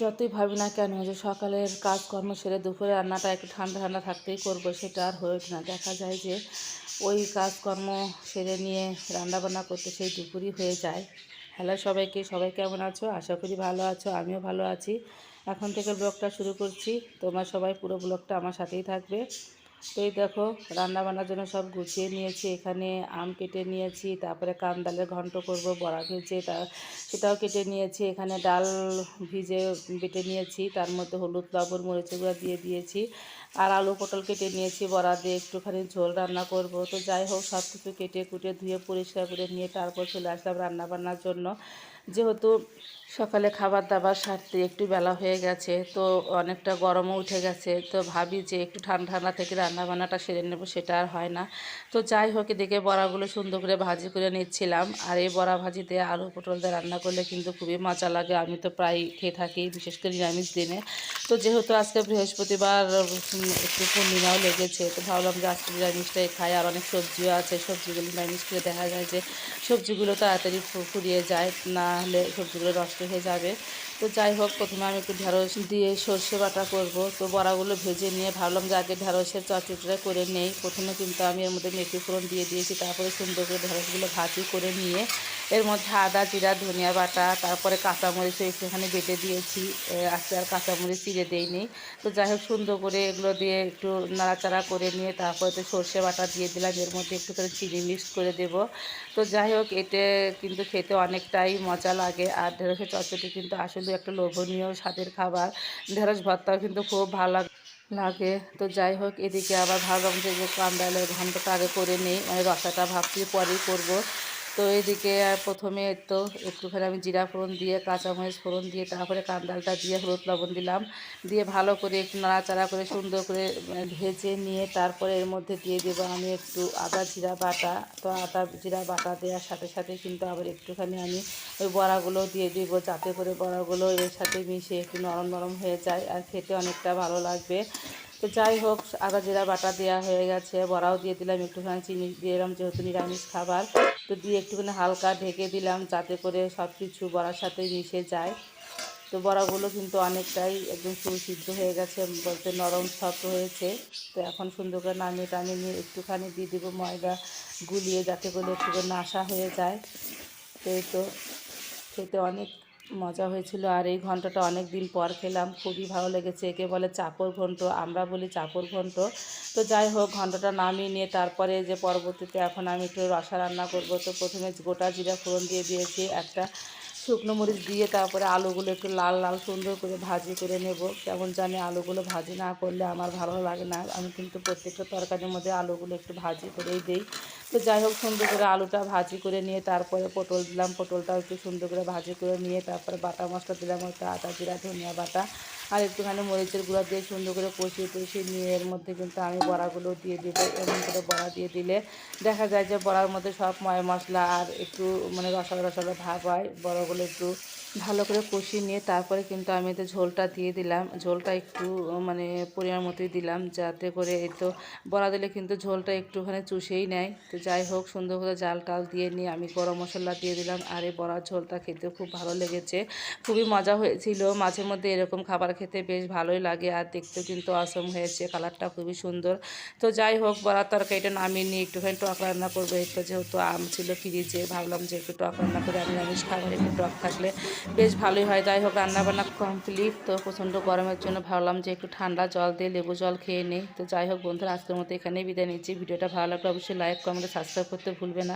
যতই ভাবি না কেন যে সকালের কাজকর্ম সেরে দুপুরে রান্নাটা একটু ঠান্ডা ঠান্ডা থাকতেই করবো, সেটা আর হয়ে ওঠে না। দেখা যায় যে ওই কাজকর্ম সেরে নিয়ে রান্নাবান্না করতে সেই দুপুরই হয়ে যায়। হ্যালো সবাইকে, সবাই কেমন আছো? আশা করি ভালো আছো, আমিও ভালো আছি। এখন থেকে ব্লগটা শুরু করছি, তোমরা সবাই পুরো ব্লগটা আমার সাথেই থাকবে। তো এই দেখো, রান্নাবান্নার জন্য সব গুছিয়ে নিয়েছি। এখানে আম কেটে নিয়েছি, তারপরে কাঁঠালের ঘন্ট করব, বড়া ভেজে সেটাও কেটে নিয়েছি। এখানে ডাল ভিজে বেটে নিয়েছি, তার মধ্যে হলুদ লবণ মরিচের গুঁড়া দিয়ে দিয়েছি। আর আলু পটল কেটে নিয়েছি, বড়া দিয়ে একটুখানি ঝোল রান্না করব। তো যাই হোক, সব কিছু কেটে কুটে ধুয়ে পরিষ্কার করে নিয়ে তারপর চলে আসলাম রান্নাবান্নার জন্য। যেহেতু সকালে খাবার দাবার সারতে একটু বেলা হয়ে গেছে, তো অনেকটা গরমও উঠে গেছে, তো ভাবি যে একটু ঠান্ডা ঠান্ডা থেকে রান্নাবান্নাটা সেরে নেব, সেটা আর হয় না। তো যাই হোক, এদিকে বড়াগুলো সুন্দর করে ভাজি করে নিচ্ছিলাম। আর এই বড়া ভাজিতে আলু পটল দিয়ে রান্না করলে কিন্তু খুবই মজা লাগে। আমি তো প্রায় খেয়ে থাকি, বিশেষ করে নিরামিষ দিনে। তো যেহেতু আজকে বৃহস্পতিবার, একটু পূর্ণিমাও লেগেছে, তো ভাবলাম যে আজকে নিরামিষটাই খাই। আর অনেক সবজিও আছে, সবজিগুলো নিরামিষ খেলে দেখা যায় যে সবজিগুলো তাড়াতাড়ি ফুরিয়ে যায়, না হলে সবজিগুলো নষ্ট হয়ে যাবে। তো যাই হোক, প্রথমে আমি একটু ঢেঁড়স দিয়ে সর্ষে বাটা করব। তো বড়াগুলো ভেজে নিয়ে ভাবলাম যে আগে ঢেঁড়সের চচ্চড়িটা করে নেই। প্রথমে কিন্তু আমি এর মধ্যে মেথি ফোড়ন দিয়ে দিয়েছি, তারপরে সুন্দর করে ঢেঁড়সগুলো ভাজি করে নিয়ে এর মধ্যে আদা জিরা ধনিয়া বাটা, তারপরে কাঁচামরিচও একটুখানি বেটে দিয়েছি। আজকে আর কাঁচামরিচ চিড়ে দেইনি। তো যাই হোক, সুন্দর করে এগুলো দিয়ে একটু নাড়াচাড়া করে নিয়ে তারপরে তো সর্ষে বাটা দিয়ে দিলাম, এর মধ্যে একটুখানি চিনি মিক্স করে দেব। তো যাই হোক, এতে কিন্তু খেতে অনেকটাই মজা লাগে। আর ঢেঁড়সের চচ্চড়ি কিন্তু আসলে একটা লোভনীয় স্বাদের খাবার। ঢেঁড়স ভর্তাও কিন্তু খুব ভালো লাগে। তো যাই হোক, এদিকে আবার ভাবলাম যে কাঁঠালের ঘন্টটা আগে করে নিই, মানে রসাটা ভাবছি পরেই করব। তো এদিকে প্রথমে তো একটুখানি আমি জিরা ফোড়ন দিয়ে কাঁচামরিচ ফোড়ন দিয়ে তারপরে কাঁঠালটা দিয়ে হলুদ লবণ দিলাম, দিয়ে ভালো করে একটু নাড়াচাড়া করে সুন্দর করে ভেজে নিয়ে তারপরে এর মধ্যে দিয়ে দেবো আমি একটু আদা জিরা বাটা। তো আদা জিরা বাটা দেওয়ার সাথে সাথে কিন্তু আবার একটুখানি আমি ওই বড়াগুলো দিয়ে দিব, যাতে করে বড়াগুলো এর সাথে মিশে একটু নরম নরম হয়ে যায় আর খেতে অনেকটা ভালো লাগবে। তো যাই হোক, আদা জিরা বাটা দেওয়া হয়ে গেছে, বড়াও দিয়ে দিলাম, একটুখানি চিনি দিয়ে দিলাম যেহেতু নিরামিষ খাবার। তো দিয়ে একটুখানি হালকা ঢেকে দিলাম, যাতে করে সব কিছু বড়ার সাথে মিশে যায়। তো বড়াগুলো কিন্তু অনেকটাই একদম সুসিদ্ধ হয়ে গেছে, বলতে নরম শক্ত হয়েছে। তো এখন সুন্দর করে নামিয়ে টামিয়ে নিয়ে একটুখানি দিয়ে দেবো ময়দা গুলিয়ে, যাতে করে একটু করে নাশা হয়ে যায়। তো এই তো খেতে অনেক মজা হয়েছিল। আর এই ঘন্টটা অনেক দিন পর খেলাম, খুবই ভালো লেগেছে। একে বলে চাপড় ঘন্ট, আমরা বলি চাপড় ঘন্ট। তো যাই হোক, ঘন্টটা নামিয়ে নিয়ে তারপরে যে পরবর্তীতে এখন আমি একটু রসা রান্না করব। তো প্রথমে গোটা জিরা ফোড়ন দিয়ে দিয়েছি, একটা শুকনো মরিচ দিয়ে তারপরে আলুগুলো একটু লাল লাল সুন্দর করে ভাজি করে নেব। কেমন জানি আলুগুলো ভাজি না করলে আমার ভালো লাগে না, আমি কিন্তু প্রত্যেকটা তরকারির মধ্যে আলুগুলো একটু ভাজি করেই দিই। তো যাই হোক, সুন্দর করে আলুটা ভাজি করে নিয়ে তারপরে পটল দিলাম, পটলটাও একটু সুন্দর করে ভাজি করে নিয়ে তারপরে বাটা মশলা দিলাম, ওইটা আদা জিরা ধনিয়া বাটা আর একটুখানি মরিচের গুঁড়া দিয়ে সুন্দর করে কষিয়ে টষিয়ে নিয়ে এর মধ্যে কিন্তু আমি বড়াগুলো দিয়ে দেবো। এমন করে বড়া দিয়ে দিলে দেখা যায় যে বড়ার মধ্যে সব ময় মশলা আর একটু মানে রসালো রসালো ভাব হয়। বড়াগুলো একটু ভালো করে কষিয়ে নিয়ে তারপরে কিন্তু আমি এতে ঝোলটা দিয়ে দিলাম। ঝোলটা একটু মানে পরিমাণ মতোই দিলাম, যাতে করে এই তো বড়া দিলে কিন্তু ঝোলটা একটুখানি চুষেই নেয়। তো যাই হোক, সুন্দর করে জাল টাল দিয়ে নিয়ে আমি গরম মশলা দিয়ে দিলাম। আর এই বড়ার ঝোলটা খেতে খুব ভালো লেগেছে, খুবই মজা হয়েছিল। মাঝে মধ্যে এরকম খাবার খেতে বেশ ভালোই লাগে, আর দেখতেও কিন্তু অসম হয়েছে, কালারটা খুবই সুন্দর। তো যাই হোক, বড়ার তরকারিটা নামিয়ে নিয়ে একটুখানি টক রান্না করবো। একটু যেহেতু আম ছিল ফ্রিজে, ভাবলাম যে একটু টক রান্না করে, আমি নিরামিষ খাবার একটু টক থাকলে বেশ ভালোই হয়। যাই হোক, রান্নাবান্না কমপ্লিট। তো প্রচণ্ড গরমের জন্য ভাবলাম যে একটু ঠান্ডা জল দিয়ে লেবু জল খেয়ে নিই। তো যাই হোক বন্ধুরা, আজকের মতো এখানেই বিদায় নিচ্ছি। ভিডিওটা ভালো লাগলে অবশ্যই লাইক কমেন্ট সাবস্ক্রাইব করতে ভুলবে না।